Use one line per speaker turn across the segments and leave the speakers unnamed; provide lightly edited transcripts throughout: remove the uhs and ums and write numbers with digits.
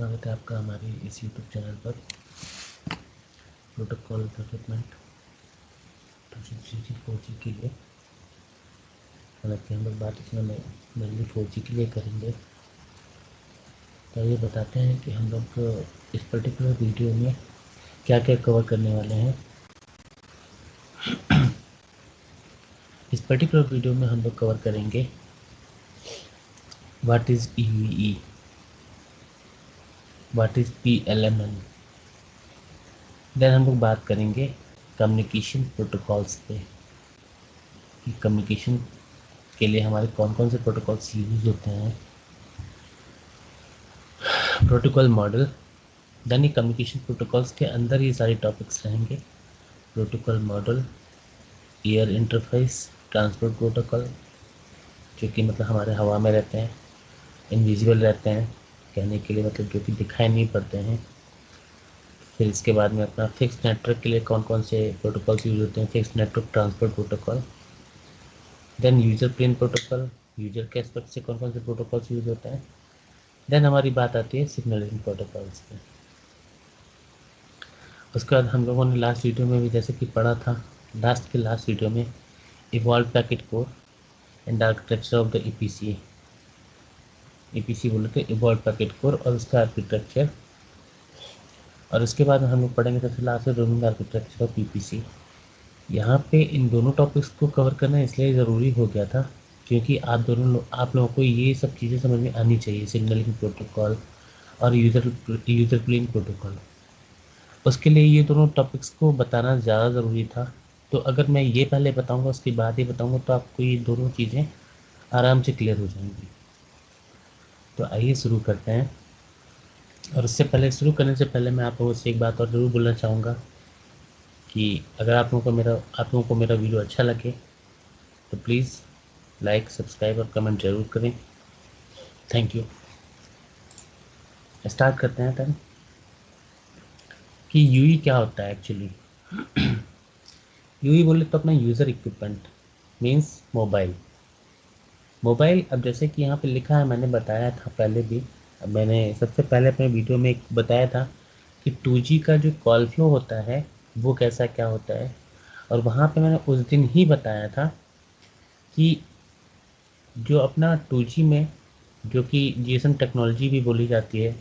स्वागत है आपका हमारे इस यूट्यूब चैनल पर प्रोटोकॉल डेवलपमेंट 4G के लिए। हालांकि हम लोग बात इसमें मेनली 4G के लिए करेंगे। तो ये बताते हैं कि हम लोग इस पर्टिकुलर वीडियो में क्या क्या कवर करने वाले हैं। इस पर्टिकुलर वीडियो में हम लोग कवर करेंगे what is EVE, what is PLMN। Then हम लोग बात करेंगे कम्युनिकेशन प्रोटोकॉल्स पे कि कम्युनिकेशन के लिए हमारे कौन कौन से प्रोटोकॉल्स यूज होते हैं। प्रोटोकॉल मॉडल, यानी कम्युनिकेशन प्रोटोकॉल्स के अंदर ये सारे टॉपिक्स रहेंगे। Protocol model, air interface, transport protocol जो कि मतलब हमारे हवा में रहते हैं, इनविजिबल रहते हैं, कहने के लिए मतलब जो कि दिखाई नहीं पड़ते हैं। फिर इसके बाद में अपना फिक्स नेटवर्क के लिए कौन कौन से प्रोटोकॉल्स यूज होते हैं, fix network transport protocol. Then user plane protocol, user के एस्पेक्ट से कौन कौन से प्रोटोकॉल्स यूज होते हैं। देन हमारी बात आती है सिग्नलिंग प्रोटोकॉल्स पे। उसके बाद हम लोगों ने लास्ट वीडियो में भी जैसे कि पढ़ा था, लास्ट वीडियो में evolve packet core and architecture of the EPC बोले थे, इवॉल्व पैकेट कोर और उसका आर्किटेक्चर। और उसके बाद हम लोग पढ़ेंगे सबसे लास्ट में रोमिंग आर्किटेक्चर ऑफ EPC। यहाँ पे इन दोनों टॉपिक्स को कवर करना इसलिए ज़रूरी हो गया था क्योंकि आप लोगों को ये सब चीज़ें समझ में आनी चाहिए, सिग्नलिंग प्रोटोकॉल और यूज़र प्लेन प्रोटोकॉल। उसके लिए ये दोनों टॉपिक्स को बताना ज़्यादा ज़रूरी था। तो अगर मैं ये पहले बताऊंगा उसके बाद ही बताऊंगा तो आपको ये दोनों चीज़ें आराम से क्लियर हो जाएंगी। तो आइए शुरू करते हैं। और उससे पहले शुरू करने से पहले मैं आप लोगों से एक बात और ज़रूर बोलना चाहूँगा कि अगर आप लोगों को मेरा वीडियो अच्छा लगे तो प्लीज़ लाइक, सब्सक्राइब और कमेंट ज़रूर करें। Thank you. स्टार्ट करते हैं तब कि यूई क्या होता है एक्चुअली। यूई बोले तो अपना यूज़र इक्विपमेंट मीन्स मोबाइल। अब जैसे कि यहाँ पे लिखा है, मैंने बताया था पहले भी, अब मैंने सबसे पहले अपने वीडियो में एक बताया था कि 2G का जो कॉल फ्लो होता है वो कैसा क्या होता है। और वहाँ पे मैंने उस दिन ही बताया था कि जो अपना 2G में जो कि जीएसएम टेक्नोलॉजी भी बोली जाती है,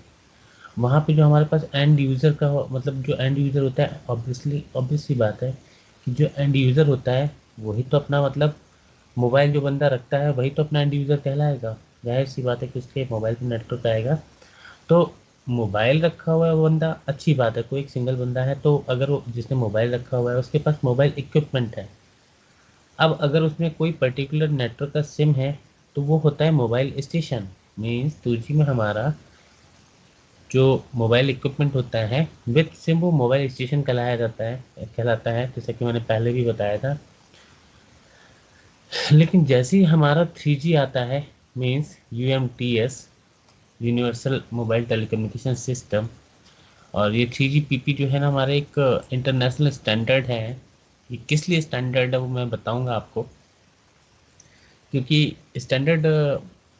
वहाँ पे जो हमारे पास एंड यूज़र का मतलब जो एंड यूज़र होता है, ऑब्वियस सी बात है कि जो एंड यूज़र होता है वही तो अपना मतलब मोबाइल जो बंदा रखता है वही तो अपना एंड यूज़र कहलाएगा। जाहिर सी बात है कि उसके मोबाइल पर नेटवर्क आएगा। तो मोबाइल रखा हुआ है वो बंदा, अच्छी बात है, कोई एक सिंगल बंदा है तो अगर वो जिसने मोबाइल रखा हुआ है उसके पास मोबाइल इक्विपमेंट है। अब अगर उसमें कोई पर्टिकुलर नेटवर्क का सिम है तो वो होता है मोबाइल स्टेशन। मीन्स 2G में हमारा जो मोबाइल इक्विपमेंट होता है विथ सिम वो मोबाइल स्टेशन कहलाता है जैसा कि मैंने पहले भी बताया था। लेकिन जैसे ही हमारा 3G आता है, means UMTS, universal mobile telecommunication system, और ये 3GPP जो है ना हमारा एक इंटरनेशनल स्टैंडर्ड है। ये किस लिए स्टैंडर्ड है वो मैं बताऊंगा आपको, क्योंकि स्टैंडर्ड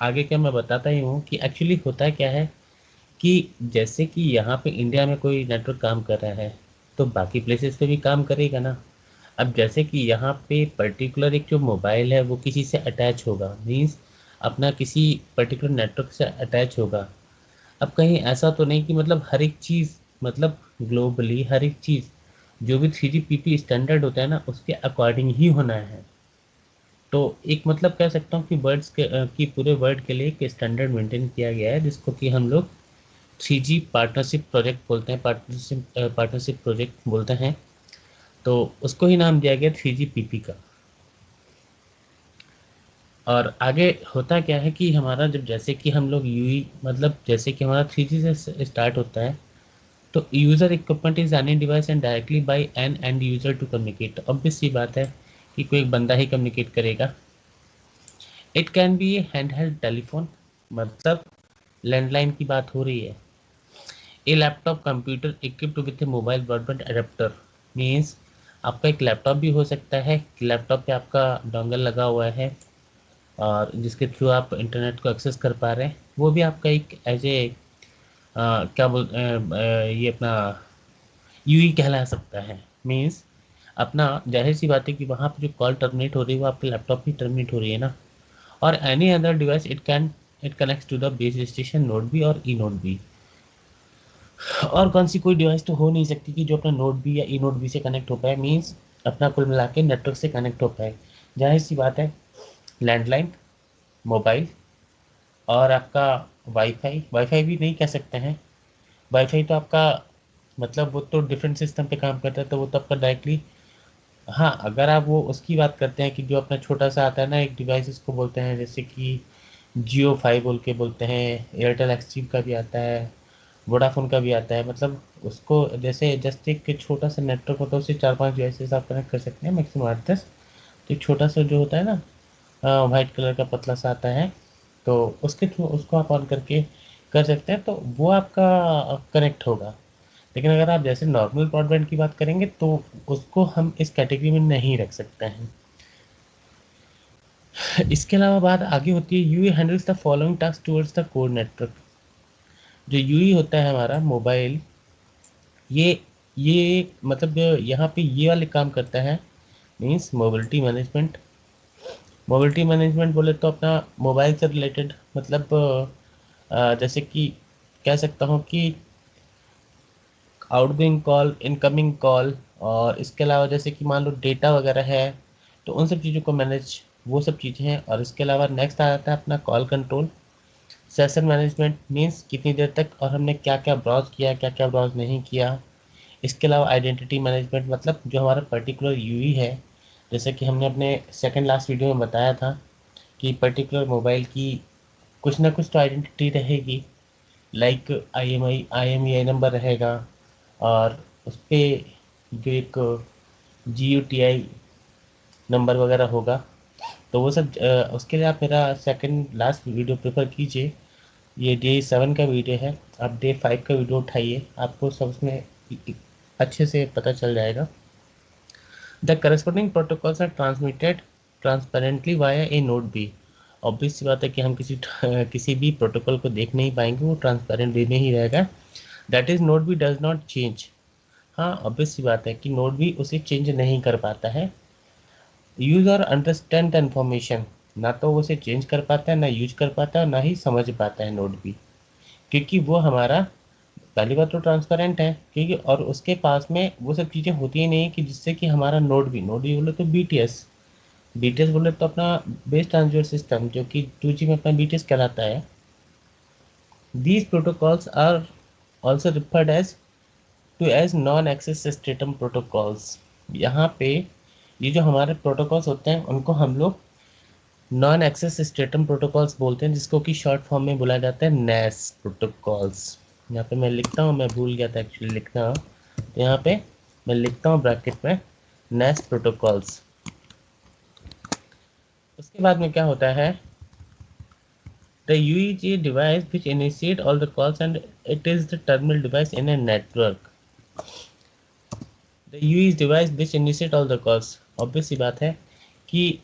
आगे क्या मैं बताता ही हूँ कि एक्चुअली होता क्या है कि जैसे कि यहाँ पे इंडिया में कोई नेटवर्क काम कर रहा है तो बाकी प्लेसेस पे भी काम करेगा ना। अब जैसे कि यहाँ पे पर्टिकुलर एक जो मोबाइल है वो किसी से अटैच होगा, मीन्स अपना किसी पर्टिकुलर नेटवर्क से अटैच होगा। अब कहीं ऐसा तो नहीं कि मतलब हर एक चीज़ मतलब ग्लोबली हर एक चीज़ जो भी 3GPP स्टैंडर्ड होता है ना उसके अकॉर्डिंग ही होना है। तो एक मतलब कह सकता हूँ कि कि पूरे वर्ल्ड के लिए एक स्टैंडर्ड मेंटेन किया गया है जिसको कि हम लोग 3G पार्टनरशिप प्रोजेक्ट बोलते हैं, पार्टनरशिप प्रोजेक्ट बोलते हैं। तो उसको ही नाम दिया गया 3GPP का। और आगे होता क्या है कि हमारा जब जैसे कि हम लोग यूई मतलब जैसे कि हमारा 3G से स्टार्ट होता है तो user equipment is any device and directly by an end user to communicate. Obvious सी बात है कि कोई एक बंदा ही कम्युनिकेट करेगा। It can be a hand held telephone, मतलब लैंडलाइन की बात हो रही है। A laptop computer equipped with a mobile broadband adapter, means आपका एक लैपटॉप भी हो सकता है, लैपटॉप पे आपका डोंगल लगा हुआ है और जिसके थ्रू आप इंटरनेट को एक्सेस कर पा रहे हैं, वो भी आपका एक एज ए क्या बोल ये अपना यूई कहला सकता है। मीन्स अपना जाहिर सी बात है कि वहाँ पे जो कॉल टर्मिनेट हो रही है वो आपके लैपटॉप ही टर्मिनेट हो रही है ना, और any other device it connects to the base station node B और ई नोड बी। और कौन सी कोई डिवाइस तो हो नहीं सकती कि जो अपना नोड बी या ई नोड बी से कनेक्ट हो पाए, मीन्स अपना कुल मिला के नेटवर्क से कनेक्ट हो पाए। जाहिर सी बात है, लैंडलाइन, मोबाइल और आपका वाईफाई, वाईफाई भी नहीं कह सकते हैं, वाईफाई तो आपका मतलब वो तो डिफरेंट सिस्टम पे काम करता है, तो वो तो आपका डायरेक्टली। हाँ, अगर आप वो उसकी बात करते हैं कि जो अपना छोटा सा आता है ना एक डिवाइस, इसको बोलते हैं जैसे कि जियो फाइव बोल के बोलते हैं, एयरटेल एक्सट्रीम का भी आता है, वोडाफोन का भी आता है, मतलब उसको जैसे जस्ट एक छोटा सा नेटवर्क होता है, उससे 4-5 डिवाइसेस आप कनेक्ट कर सकते हैं, मैक्सिमम 8-10। तो एक छोटा सा जो होता है ना, वाइट कलर का पतला सा आता है, तो उसके थ्रू उसको आप ऑन करके कर सकते हैं, तो वो आपका कनेक्ट होगा। लेकिन अगर आप जैसे नॉर्मल ब्रॉडबैंड की बात करेंगे तो उसको हम इस कैटेगरी में नहीं रख सकते हैं। इसके अलावा बात आगे होती है, UE handles the following task towards the core network. जो यूई होता है हमारा मोबाइल, ये ये मतलब यहाँ पे ये वाले काम करता है, means mobility management. Mobility management बोले तो अपना मोबाइल से रिलेटेड, मतलब जैसे कि कह सकता हूँ कि आउटगोइंग कॉल, इनकमिंग कॉल, और इसके अलावा जैसे कि मान लो डेटा वगैरह है, तो उन सब चीज़ों को मैनेज, वो सब चीज़ें हैं। और इसके अलावा नेक्स्ट आ जाता है अपना call control. Session management means कितनी देर तक और हमने क्या क्या ब्राउज किया, क्या क्या ब्राउज नहीं किया। इसके अलावा आइडेंटिटी मैनेजमेंट, मतलब जो हमारा पर्टिकुलर यूई है, जैसे कि हमने अपने सेकंड लास्ट वीडियो में बताया था कि पर्टिकुलर मोबाइल की कुछ ना कुछ तो आइडेंटिटी रहेगी, like I M E I number रहेगा, और उस पर जो एक GUTI नंबर वगैरह होगा। तो वो सब उसके लिए आप मेरा सेकंड लास्ट वीडियो प्रेफर कीजिए। ये डे 7 का वीडियो है, आप डे 5 का वीडियो उठाइए, आपको सब उसमें अच्छे से पता चल जाएगा। The corresponding protocols are transmitted transparently via a node B. Obvious सी बात है कि हम किसी भी प्रोटोकॉल को देख नहीं पाएंगे, वो ट्रांसपेरेंट वे में ही रहेगा। That is node B does not change. हाँ, ऑब्वियस सी बात है कि नोड भी उसे चेंज नहीं कर पाता है। यूज और अंडरस्टैंड द इन्फॉर्मेशन, ना तो वो उसे चेंज कर पाता है, ना यूज कर पाता है, और ना ही समझ पाता है नोड भी, क्योंकि वो हमारा पहली बात तो ट्रांसपेरेंट है, क्योंकि और उसके पास में वो सब चीज़ें होती ही नहीं कि जिससे कि हमारा नोड भी बोले तो बी टी एस बोले तो अपना बेस ट्रांसफर सिस्टम, जो कि 2G में अपना BTS कहलाता है। These protocols are also referred as non access stratum protocols. यहाँ पे ये जो हमारे प्रोटोकॉल्स होते हैं उनको हम लोग नॉन एक्सेस स्टेटम प्रोटोकॉल्स बोलते हैं, जिसको कि शॉर्ट फॉर्म में बोला जाता है NAS प्रोटोकॉल्स। यहाँ पे मैं लिखता हूँ, मैं भूल गया था एक्चुअली लिखना, तो यहाँ पे मैं लिखता हूँ ब्रैकेट में NAS प्रोटोकॉल्स। उसके बाद में क्या होता है, the UEG device which initiate all the calls and it is the terminal device in a network. The UE device which initiate all the calls, obvious सी बात है कि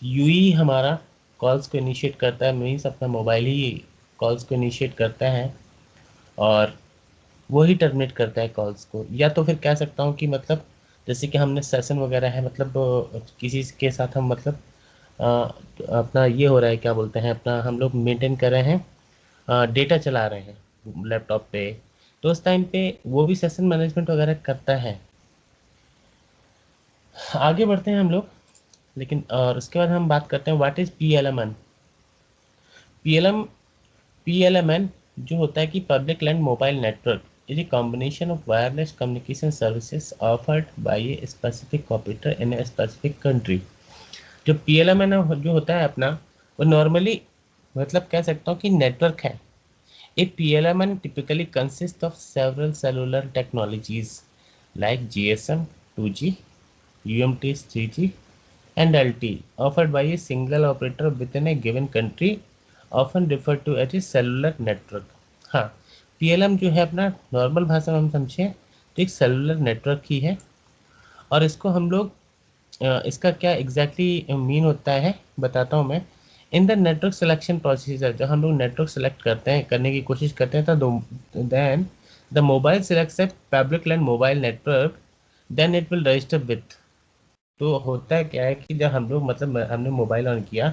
यूई हमारा कॉल्स को इनिशिएट करता है, मीन्स अपना मोबाइल ही कॉल्स को इनिशिएट करता है, और वो ही टर्मिनेट करता है कॉल्स को। या तो फिर कह सकता हूँ कि मतलब जैसे कि हमने सेशन वगैरह है, मतलब किसी के साथ हम मतलब अपना ये हो रहा है, क्या बोलते हैं, अपना हम लोग मेंटेन कर रहे हैं, डेटा चला रहे हैं लैपटॉप पे, तो उस टाइम पे वो भी सेशन मैनेजमेंट वगैरह करता है। आगे बढ़ते हैं हम लोग, लेकिन और उसके बाद हम बात करते हैं what is PLMN। PLM PLMN जो होता है कि public land mobile network is a combination of wireless communication services offered by a specific operator in a specific country. जो PLMN जो होता है अपना, वो नॉर्मली मतलब कह सकता हूँ कि नेटवर्क है। ए PLMN typically consists of several cellular technologies like GSM, 2G, UMTS, 3G, and LTE offered by a single operator within a given country, often referred to as a cellular network। हाँ, PLM जो है अपना normal भाषा में हम समझें तो एक सेलुलर नेटवर्क ही है। और इसको हम लोग इसका क्या एग्जैक्टली मीन होता है बताता हूँ मैं। In the network selection procedure, जब हम लोग नेटवर्क सेलेक्ट करते हैं, करने की कोशिश करते हैं, तो then the mobile selects a public land mobile network, then it will register with. तो होता है क्या है कि जब हम लोग मतलब हमने मोबाइल ऑन किया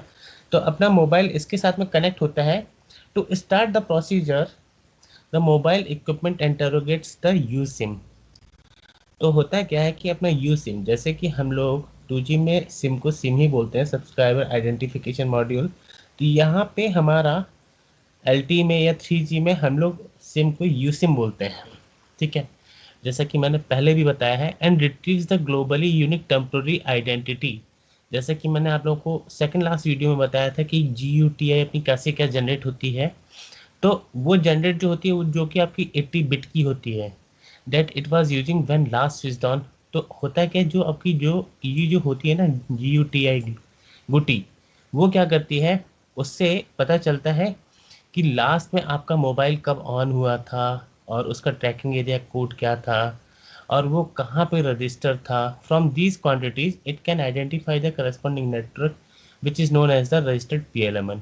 तो अपना मोबाइल इसके साथ में कनेक्ट होता है। To start the procedure the mobile equipment interrogates the U SIM. तो होता क्या है कि अपना यू सिम, जैसे कि हम लोग 2G में सिम को सिम ही बोलते हैं, सब्सक्राइबर आइडेंटिफिकेशन मॉड्यूल। तो यहाँ पे हमारा LTE में या 3G में हम लोग सिम को यू सिम बोलते हैं। ठीक है, जैसा कि मैंने पहले भी बताया है, and retrieves the globally unique temporary identity. जैसे कि मैंने आप लोगों को सेकंड लास्ट वीडियो में बताया था कि GUTI अपनी कैसे क्या जनरेट होती है। तो वो जनरेट जो होती है वो जो कि आपकी 80 बिट की होती है, that it was using when last switched on. तो होता है कि जो आपकी जो ये जो होती है ना GUTI गुटी, वो क्या करती है, उससे पता चलता है कि लास्ट में आपका मोबाइल कब ऑन हुआ था और उसका ट्रैकिंग एरिया कोड क्या था और वो कहाँ पे रजिस्टर था। From these quantities it can identify the corresponding network which is known as the registered PLMN।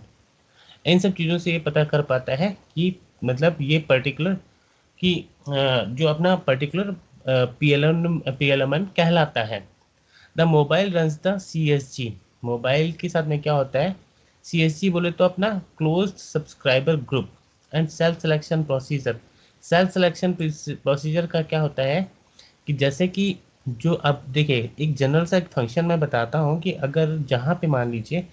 इन सब चीज़ों से ये पता कर पाता है कि मतलब ये पर्टिकुलर कि जो अपना पर्टिकुलर PLMN कहलाता है। The mobile runs the CSG। Mobile के साथ में क्या होता है, CSG बोले तो अपना closed subscriber group and self selection procedure. Self selection procedure का क्या होता है कि जैसे कि जो अब देखिए एक जनरल सा एक फंक्शन मैं बताता हूँ कि अगर जहाँ पे मान लीजिए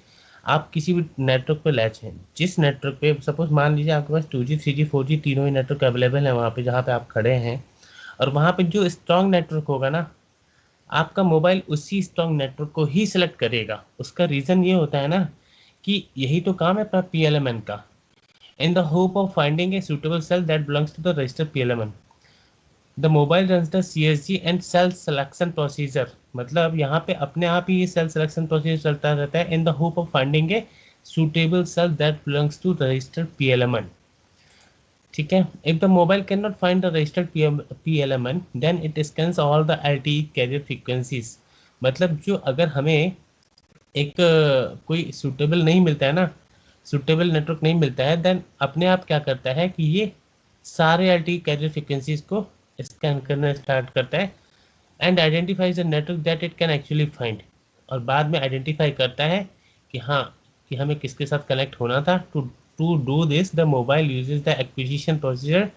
आप किसी भी नेटवर्क पे लैच हैं, जिस नेटवर्क पे सपोज मान लीजिए आपके पास 2G 3G 4G तीनों ही नेटवर्क अवेलेबल है वहाँ पे जहाँ पे आप खड़े हैं, और वहाँ पे जो स्ट्रॉन्ग नेटवर्क होगा ना, आपका मोबाइल उसी स्ट्रॉन्ग नेटवर्क को ही सिलेक्ट करेगा। उसका रीज़न ये होता है ना कि यही तो काम है अपना PLMN का। In the hope of finding a suitable cell that belongs to the registered PLMN, the mobile runs the CSG and cell selection procedure. मतलब यहाँ पे अपने आप ही ये सेल सिलेक्शन प्रोसीजर चलता रहता है in the hope of finding a suitable cell that belongs to registered PLMN। ठीक है, if the mobile can not find the registered PLMN then it scans all the LTE carrier frequencies. मतलब जो अगर हमें एक कोई सूटेबल नहीं मिलता है ना, सूटेबल नेटवर्क नहीं मिलता है, देन अपने आप क्या करता है कि ये सारे LTE कैरियर फ्रीक्वेंसीज को स्कैन करना स्टार्ट करता है and identifies the network that it can actually find. और बाद में आइडेंटिफाई करता है कि हाँ, कि हमें किसके साथ कनेक्ट होना था। To do this the mobile uses the acquisition procedure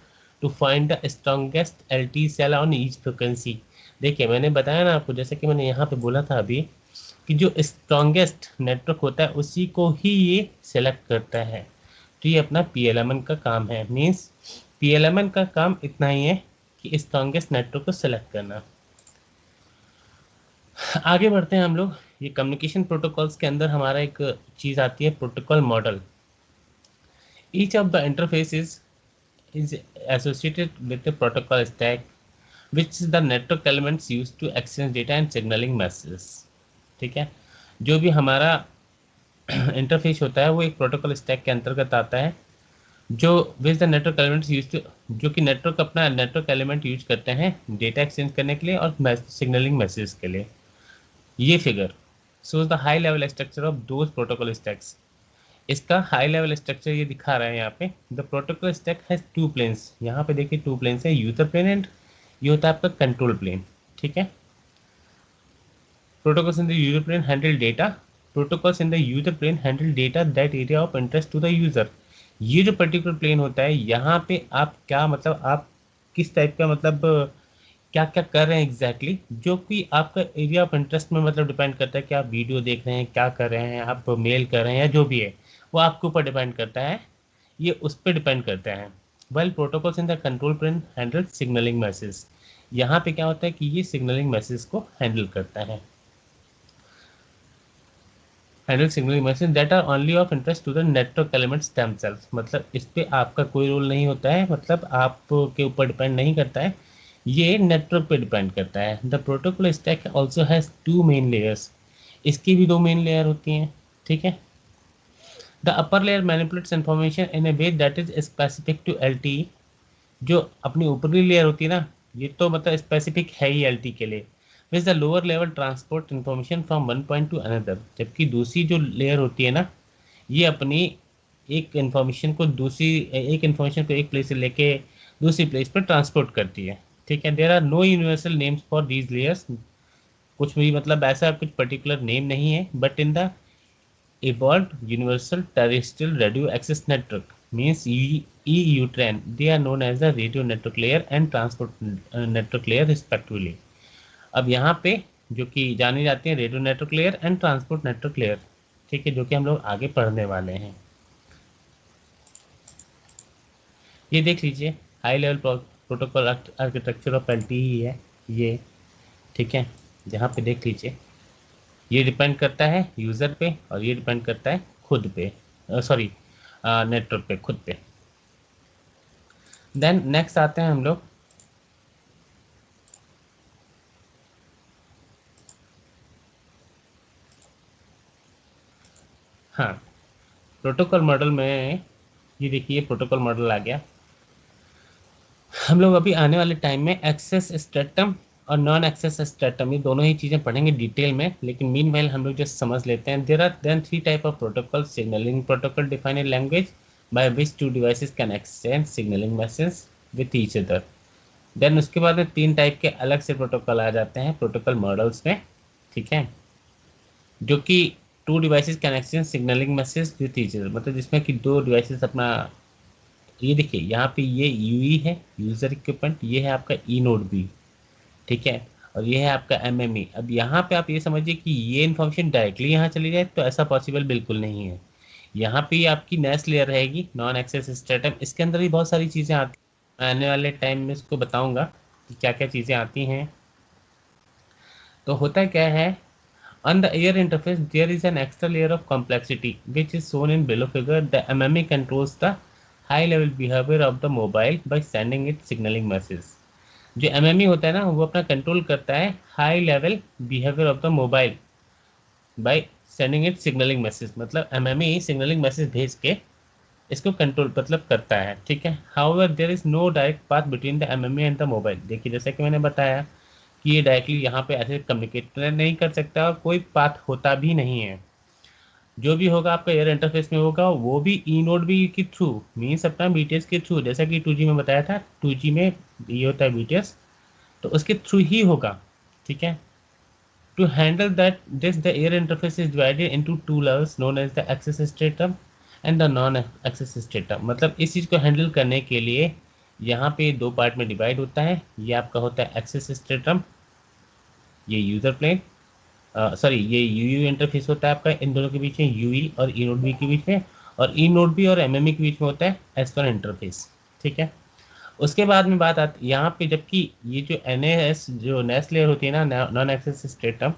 to find the strongest LTE cell on each frequency. देखिए मैंने बताया ना आपको, जैसे कि मैंने यहाँ पे बोला था अभी कि जो स्ट्रॉन्गेस्ट नेटवर्क होता है उसी को ही ये सेलेक्ट करता है। तो ये अपना PLMN का काम है। मीन्स PLMN का काम इतना ही है कि स्ट्रॉन्गेस्ट नेटवर्क को सेलेक्ट करना। आगे बढ़ते हैं हम लोग। ये कम्युनिकेशन प्रोटोकॉल्स के अंदर हमारा एक चीज़ आती है, protocol model. Each of the interfaces is associated with the protocol stack which is the network elements used to exchange data and signaling messages। ठीक है, जो भी हमारा इंटरफेस होता है वो एक प्रोटोकॉल स्टैक के अंतर्गत आता है, जो which the network elements use to, जो कि नेटवर्क अपना नेटवर्क एलिमेंट यूज करते हैं डेटा एक्सचेंज करने के लिए और सिग्नलिंग मैसेज के लिए। ये figure shows the high level structure of those protocol stacks। इसका हाई लेवल स्ट्रक्चर ये दिखा रहा है यहाँ पे। The protocol stack has two planes. यहाँ पे देखिए टू प्लेन्स है, यूजर प्लेन एंड ये होता है आपका कंट्रोल प्लेन। ठीक है, protocols in the user plane handle data, protocols in the user plane handle data that area of interest to the user. ये जो पर्टिकुलर प्लेन होता है यहाँ पे आप क्या मतलब आप किस टाइप का मतलब क्या क्या कर रहे हैं एग्जैक्टली जो कि आपका एरिया ऑफ इंटरेस्ट में मतलब डिपेंड करता है कि आप वीडियो देख रहे हैं, क्या कर रहे हैं, आप मेल कर रहे हैं या जो भी है वो आपके ऊपर डिपेंड करता है, ये उस पर डिपेंड करता है। Well protocols in the control plane handle signalling message. यहाँ पे क्या होता है कि ये सिग्नलिंग मैसेज को हैंडल करता है, handle signalling message that are only of interest to the network elements themselves. मतलब इस पे आपका कोई रोल नहीं होता है, मतलब आपके ऊपर डिपेंड नहीं करता है, ये नेटवर्क पे डिपेंड करता है। The protocol stack also has two main layers. इसकी भी दो मेन लेयर होती हैं। ठीक है, the upper layer manipulates information in a way that is specific to LTE। जो अपनी ऊपरी लेयर होती है ना, ये तो मतलब स्पेसिफिक है ही LTE के लिए। Which the lower level transport information from one point two another. जबकि दूसरी जो लेयर होती है ना, ये अपनी एक इंफॉर्मेशन को एक प्लेस से लेके दूसरी प्लेस पर ट्रांसपोर्ट करती है। ठीक है, there are no universal names for these layers. कुछ भी मतलब ऐसा कुछ पर्टिकुलर नेम नहीं है, but in the evolved universal terrestrial radio access network means EUTRAN, they are known as the radio network layer and transport network layer respectively। अब यहाँ पे जो कि जानी जाती है radio network layer and transport network layer, ठीक है, जो कि हम लोग आगे पढ़ने वाले हैं। ये देख लीजिए, high level protocol architecture of LTE ही है ये। ठीक है, यहाँ पे देख लीजिए, ये डिपेंड करता है यूज़र पे और ये डिपेंड करता है खुद पे, सॉरी नेटवर्क पे खुद पे। देन नेक्स्ट आते हैं हम लोग, हाँ, प्रोटोकॉल मॉडल में ये देखिए प्रोटोकॉल मॉडल आ गया। हम लोग अभी आने वाले टाइम में एक्सेस स्ट्रेटम और नॉन एक्सेस स्ट्रेटम, ये दोनों ही चीज़ें पढ़ेंगे डिटेल में, लेकिन मीनवाइल हम लोग जस्ट समझ लेते हैं। There are then 3 type of protocol. Signalling protocol define a language by which 2 devices can exchange signalling message with each other. Then उसके बाद में 3 टाइप के अलग से प्रोटोकॉल आ जाते हैं प्रोटोकॉल मॉडल्स में। ठीक है, जो कि 2 devices can exchange signalling message with each other, मतलब जिसमें कि 2 डिवाइसेस अपना, ये देखिए यहाँ पे ये यूई है यूज़र इक्विपमेंट, ये है आपका ई नोड बी। ठीक है, और ये है आपका एमएमई। अब यहाँ पे आप ये समझिए कि ये इन्फॉर्मेशन डायरेक्टली यहाँ चली जाए तो ऐसा पॉसिबल बिल्कुल नहीं है। यहाँ पे आपकी नेक्स्ट लेयर रहेगी नॉन एक्सेस स्ट्रेटम, इसके अंदर भी बहुत सारी चीज़ें आती हैं, आने वाले टाइम में इसको बताऊँगा कि क्या क्या चीज़ें आती हैं। तो होता क्या है, on the air interface there is an extra layer of complexity which is shown in below figure. The MME controls the high level behavior of the mobile by sending it signaling message। जो MME होता है ना, वो अपना control करता है high level behaviour of the mobile by sending it signalling message, मतलब MME signalling message भेज के इसको कंट्रोल मतलब करता है। ठीक है, however there is no direct path between the MME and the mobile. देखिए जैसा कि मैंने बताया कि ये डायरेक्टली यहाँ पे ऐसे कम्युनिकेट नहीं कर सकता और कोई पाथ होता भी नहीं है। जो भी होगा आपका एयर इंटरफेस में होगा वो भी ई नोड बी के थ्रू, मीन्स अपना बीटीएस के थ्रू, जैसा कि 2G में बताया था 2G में ये होता है बीटीएस, तो उसके थ्रू ही होगा। ठीक है, to handle that this the air interface is divided into 2 levels known as the access stratum and the non access stratum. मतलब इस चीज़ को हैंडल करने के लिए यहाँ पे 2 पार्ट में डिवाइड होता है। ये आपका होता है एक्सेस स्ट्रेटम, ये यूज़र प्लेन, सॉरी ये यूयू इंटरफेस होता है आपका इन दोनों के बीच में, यूई और ई नोड बी के बीच में, और ई नोड बी और एमएमई के बीच में होता है एस1 इंटरफेस। ठीक है, उसके बाद में बात आती है यहाँ पे, जबकि ये जो एनएएस जो नेक्स्ट लेयर होती है ना, नॉन एक्सेस स्ट्रेटम,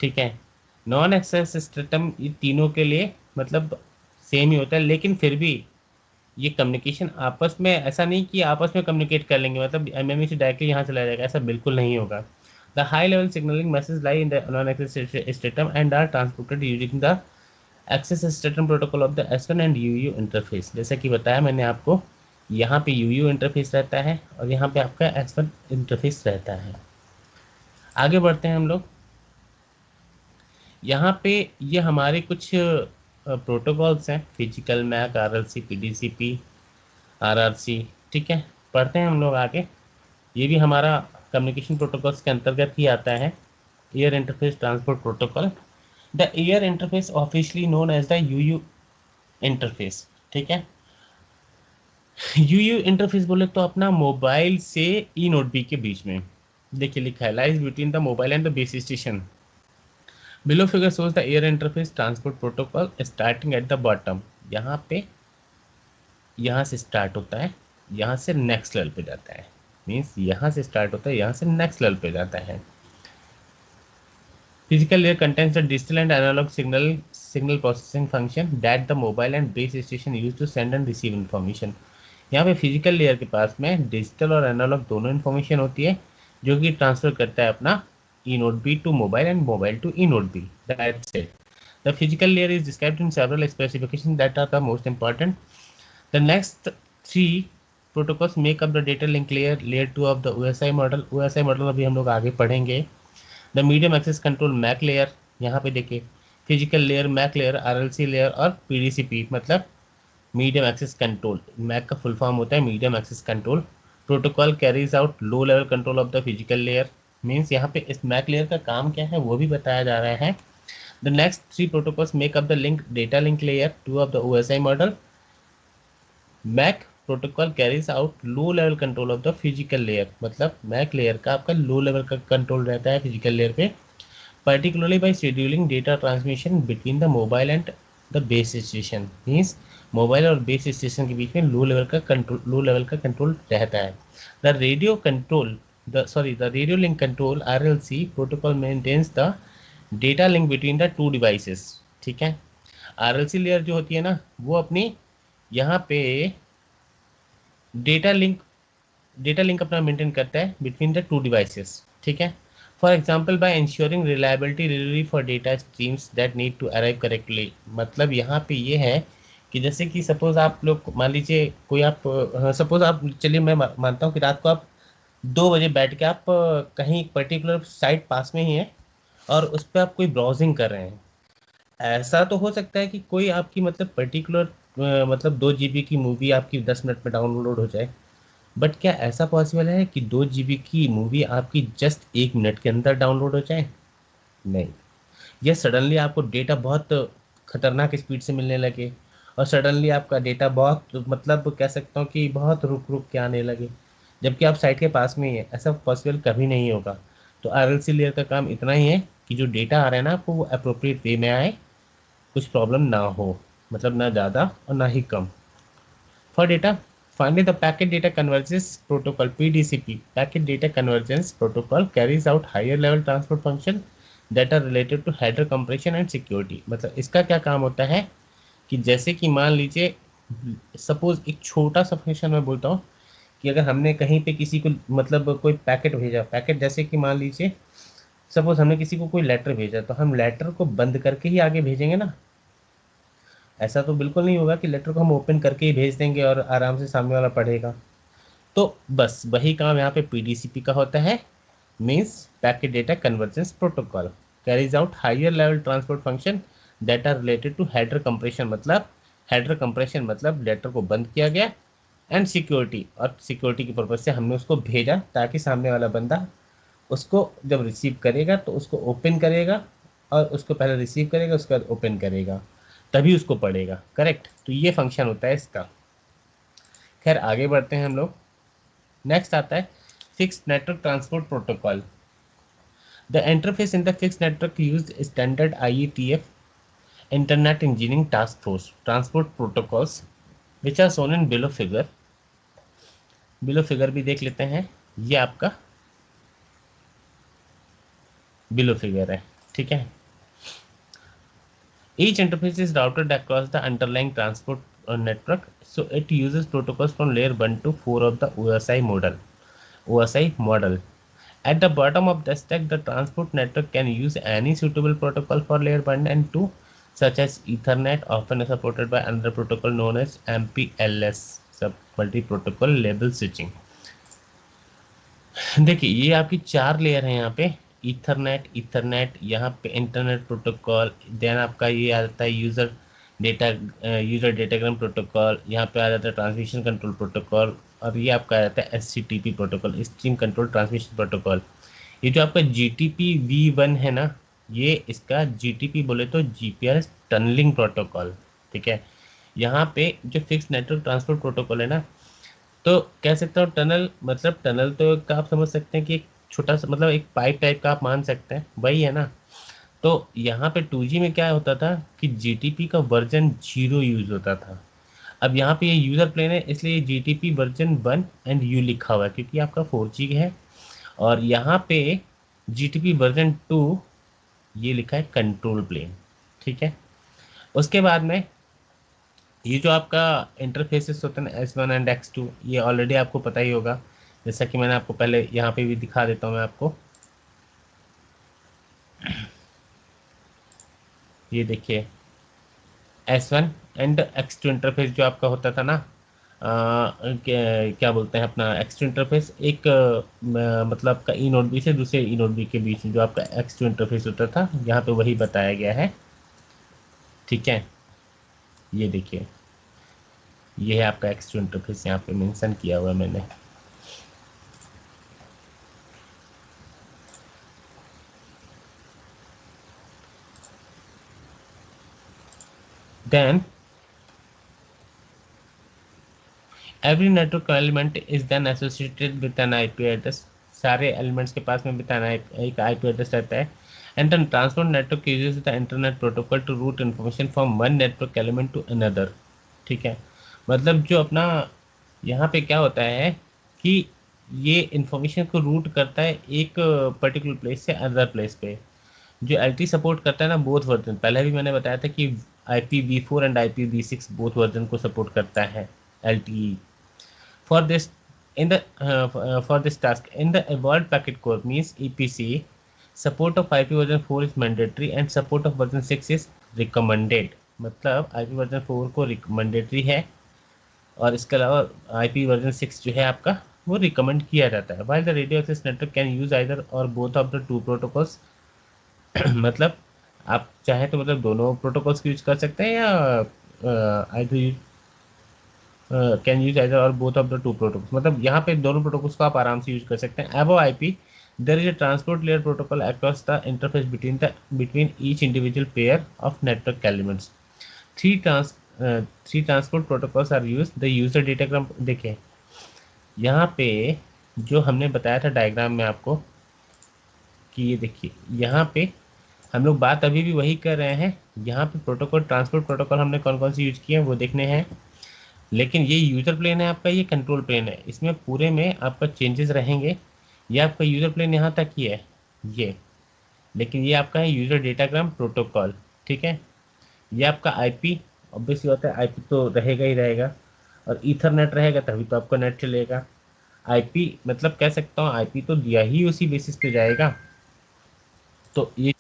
ठीक है, नॉन एक्सेस स्ट्रेटम ये तीनों के लिए मतलब सेम ही होता है, लेकिन फिर भी ये कम्युनिकेशन आपस में ऐसा नहीं कि आपस में कम्युनिकेट कर लेंगे, मतलब एमएमई से डायरेक्टली यहाँ चला जाएगा, ऐसा बिल्कुल नहीं होगा। The high level signalling message lie in the non access stratum and are transported using the access stratum protocol of the S one and Uu interface. जैसा कि बताया मैंने आपको, यहाँ पे यूयू इंटरफेस रहता है और यहाँ पे आपका एस1 इंटरफेस रहता है। आगे बढ़ते हैं हम लोग, यहाँ पे ये हमारे कुछ प्रोटोकॉल्स हैं, फिजिकल मैक, आरएलसी, पीडीसीपी, आरआरसी। ठीक है, पढ़ते हैं हम लोग आगे। ये भी हमारा कम्युनिकेशन प्रोटोकॉल्स के अंतर्गत ही आता है, air interface transport protocol. The air interface officially known as the Uu interface. ठीक है, यूयू इंटरफेस बोले तो अपना मोबाइल से ई नोड बी के बीच में, देखिए लिखा है lies between the mobile and the base station. Below figure shows the air interface transport protocol starting at the bottom. यहाँ पे यहाँ से स्टार्ट होता है, यहाँ से नेक्स्ट लेवल पे जाता है, मीन्स यहाँ से स्टार्ट होता है, यहाँ से नेक्स्ट लेवल पे जाता है। Physical layer contains the digital and analogue signal processing function that the mobile and base station use to send and receive information. यहाँ पे फिजिकल लेयर के पास में डिजिटल और एनालॉग दोनों इन्फॉर्मेशन होती है, जो कि ट्रांसफर करता है अपना E node B to mobile and mobile to E node B. That's it. The physical layer is described in several specifications that are the most important. The next 3 protocols make up the data link layer, layer 2 of the OSI model। OSI model अभी हम लोग आगे पढ़ेंगे। The medium access control MAC layer, यहाँ पे देखिए physical layer, MAC layer, RLC layer और PDCP मतलब मीडियम एक्सेस कंट्रोल। मैक का फुल फॉर्म होता है medium access control protocol, carries out low level control of the physical layer. Means यहाँ पे इस मैक लेयर का काम क्या है वो भी बताया जा रहा है। The next three protocols make up the link data link layer two of the OSI model. MAC protocol carries out low level control of the physical layer, मतलब मैक लेयर का आपका लो लेवल का control रहता है physical layer पे, particularly by scheduling data transmission between the mobile and the base station। Means mobile और base station के बीच में लो लेवल का कंट्रोल रहता है। The radio control the radio link control RLC protocol maintains the data link between the two devices. ठीक है, RLC layer जो होती है ना वो अपनी यहाँ पे डेटा लिंक अपना मेंटेन करता है बिटवीन द टू डिवाइसेस। ठीक है, for example by ensuring reliability delivery for data streams that need to arrive correctly. मतलब यहाँ पे ये है कि जैसे कि सपोज आप लोग मान लीजिए कोई आप सपोज आप चलिए मैं मानता हूँ कि रात को आप 2 बजे बैठ के आप कहीं पर्टिकुलर साइट पास में ही है और उस पर आप कोई ब्राउजिंग कर रहे हैं। ऐसा तो हो सकता है कि कोई आपकी मतलब पर्टिकुलर मतलब 2 GB की मूवी आपकी 10 मिनट में डाउनलोड हो जाए, बट क्या ऐसा पॉसिबल है कि 2 GB की मूवी आपकी जस्ट 1 मिनट के अंदर डाउनलोड हो जाए? नहीं। ये सडनली आपको डेटा बहुत खतरनाक स्पीड से मिलने लगे और सडनली आपका डेटा बहुत मतलब कह सकता हूँ कि बहुत रुक रुक के आने लगे, जबकि आप साइट के पास में ही है। ऐसा पॉसिबल कभी नहीं होगा। तो आरएलसी लेयर का काम इतना ही है कि जो डेटा आ रहा है ना आपको वो अप्रोप्रिएट वे में आए, कुछ प्रॉब्लम ना हो, मतलब ना ज़्यादा और ना ही कम। For data, finally the Packet Data Convergence Protocol (PDCP). Packet Data Convergence Protocol carries out higher level transport function that are related to header compression and security। मतलब इसका क्या काम होता है कि जैसे कि मान लीजिए सपोज एक छोटा सा फंक्शन मैं बोलता हूँ कि अगर हमने कहीं पे किसी को मतलब कोई पैकेट भेजा, पैकेट जैसे कि मान लीजिए सपोज हमने किसी को कोई लेटर भेजा तो हम लेटर को बंद करके ही आगे भेजेंगे ना। ऐसा तो बिल्कुल नहीं होगा कि लेटर को हम ओपन करके ही भेज देंगे और आराम से सामने वाला पढ़ेगा। तो बस वही काम यहाँ पे पीडीसीपी का होता है। Means packet data convergence protocol carries out higher level transport function that are related to header compression, मतलब हेडर कंप्रेशन मतलब लेटर को बंद किया गया, एंड सिक्योरिटी, और सिक्योरिटी के पर्पज से हमने उसको भेजा ताकि सामने वाला बंदा उसको जब रिसीव करेगा तो उसको ओपन करेगा, और उसको पहले रिसीव करेगा उसके बाद ओपन करेगा, तभी उसको पढ़ेगा। करेक्ट, तो ये फंक्शन होता है इसका। खैर आगे बढ़ते हैं हम लोग। नेक्स्ट आता है fixed network transport protocol. The interface in the fixed network use standard IETF internet engineering task force transport protocols which are shown in below figure. Below figure भी देख लेते हैं, ये आपका बिलो फिगर है। ठीक है, each interface is routed across the underlying transport network, so it uses protocols from layer 1 to 4 of the OSI model. At the bottom of the stack, the transport network can use any suitable protocol for layer 1 and 2, such as Ethernet, often supported by another protocol known as MPLS, sub multi-protocol label switching। देखिए ये आपकी 4 layer है यहाँ पे, Ethernet यहाँ पे internet protocol, then आपका ये आता है यूजर डेटाग्राम प्रोटोकॉल, यहाँ पे आ जाता है ट्रांसमिशन कंट्रोल प्रोटोकॉल, और ये आपका आ जाता है SCTP protocol, stream control transmission protocol. ये जो आपका GTP-v1 है ना, ये इसका GTP बोले तो GPS टनलिंग प्रोटोकॉल। ठीक है, यहाँ पे जो फिक्स नेटवर्क ट्रांसपोर्ट प्रोटोकॉल है ना, तो कह सकता हूँ टनल, मतलब टनल तो एक आप समझ सकते हैं कि एक छोटा सा मतलब एक पाइप टाइप का आप मान सकते हैं, वही है ना। तो यहाँ पे 2G में क्या होता था कि GTP का वर्जन 0 यूज होता था। अब यहाँ पे ये यूज़र प्लेन है इसलिए GTP वर्जन 1 एंड यू लिखा हुआ है क्योंकि आपका 4G है, और यहाँ पे GTP वर्जन 2 ये लिखा है कंट्रोल प्लेन। ठीक है, उसके बाद में ये जो आपका इंटरफेसेस होते हैं S1 एंड X2, ये ऑलरेडी आपको पता ही होगा, जैसा कि मैंने आपको पहले यहाँ पे भी दिखा देता हूँ मैं आपको। ये देखिए S1 एंड X2 इंटरफेस जो आपका होता था ना, क्या बोलते हैं अपना X2 इंटरफेस, एक मतलब आपका ई नोड बी से दूसरे ई नोड बी के बीच में जो आपका X2 इंटरफेस होता था, यहाँ पे वही बताया गया है। ठीक है, ये देखिए, ये है आपका एक्स2 इंटरफेस, यहाँ पे मेंशन किया हुआ है मैंने। Then every network element is then associated with an IP address. सारे एलिमेंट्स के पास में बताना एक आईपी एड्रेस रहता है। And then transport network uses the internet protocol to route information from one network element to another. ठीक है, मतलब जो अपना यहाँ पे क्या होता है कि ये इंफॉर्मेशन को रूट करता है एक पर्टिकुलर प्लेस से अदर प्लेस पे। जो एल सपोर्ट करता है ना, बोथ वर्जन, पहले भी मैंने बताया था कि IPv4 and IPv6 both version को सपोर्ट करता है L. For this, for this task, in the evolved packet core means EPC, support of IP version 4 is mandatory and support of version 6 is recommended। मतलब IP version 4 को recommendatory है और इसके अलावा IP version 6 जो है आपका वो रिकमेंड किया जाता है। While the radio access network can use either or both of the two protocols। मतलब आप चाहें तो मतलब दोनों प्रोटोकॉल्स यूज कर सकते हैं या आइदर कैन यूज आइदर और both of the two protocols, मतलब यहाँ पे दोनों प्रोटोकॉल्स को आप आराम से यूज कर सकते हैं। Above IP there is a transport layer protocol across the interface between each individual pair of network elements. Three trans three transport protocols are use. The user datagram देखें, यहाँ पे जो हमने बताया था डायग्राम में आपको कि ये देखिए, यहाँ पे हम लोग बात अभी भी वही कर रहे हैं। यहाँ पे प्रोटोकॉल, ट्रांसपोर्ट प्रोटोकॉल हमने कौन कौन से यूज किए हैं वो देखने हैं। लेकिन ये यूज़र प्लेन है आपका, ये कंट्रोल प्लेन है, इसमें पूरे में आपका चेंजेस रहेंगे। ये आपका यूज़र प्लेन यहाँ तक ही है ये, लेकिन ये आपका है यूज़र डेटाग्राम प्रोटोकॉल। ठीक है, ये आपका आईपी ऑब्वियसली होता है, आईपी तो रहेगा ही रहेगा, और ईथरनेट रहेगा तभी तो आपका नेट चलेगा। आईपी मतलब कह सकता हूँ आईपी तो दिया ही उसी बेसिस पे जाएगा। तो ये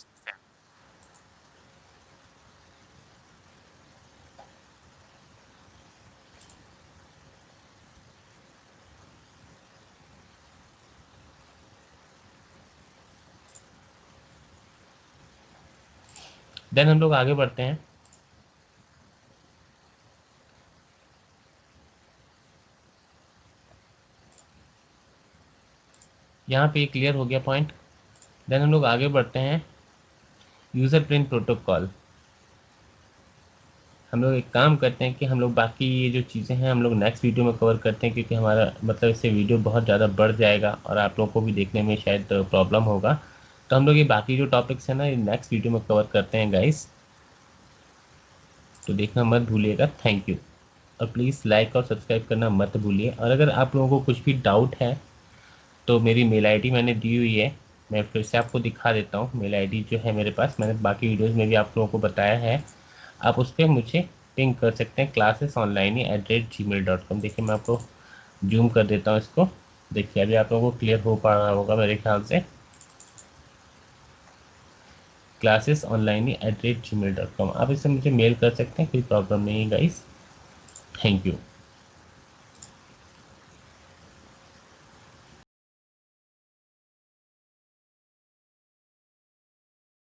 देन हम लोग आगे बढ़ते हैं। यहाँ पे क्लियर हो गया पॉइंट। देन हम लोग आगे बढ़ते हैं, यूज़र प्लेन प्रोटोकॉल। हम लोग एक काम करते हैं कि हम लोग बाकी ये जो चीज़ें हैं हम लोग नेक्स्ट वीडियो में कवर करते हैं, क्योंकि हमारा मतलब इससे वीडियो बहुत ज़्यादा बढ़ जाएगा और आप लोगों को भी देखने में शायद प्रॉब्लम होगा। तो हम लोग ये बाकी जो टॉपिक्स हैं ना, ये नेक्स्ट वीडियो में कवर करते हैं गाइस, तो देखना मत भूलिएगा। थैंक यू, और प्लीज़ लाइक और सब्सक्राइब करना मत भूलिए। और अगर आप लोगों को कुछ भी डाउट है तो मेरी मेल आईडी मैंने दी हुई है, मैं फिर से आपको दिखा देता हूँ। मेल आईडी जो है मेरे पास, मैंने बाकी वीडियोज़ में भी आप लोगों को बताया है, आप उस पर मुझे पिंग कर सकते हैं, classes.online@gmail.com। देखिए मैं आपको जूम कर देता हूँ इसको, देखिए अभी आप लोगों को क्लियर हो पा रहा होगा मेरे ख्याल से। classes.online@gmail.com, आप इससे मुझे मेल कर सकते हैं, कोई प्रॉब्लम नहीं है गाइस। Thank you.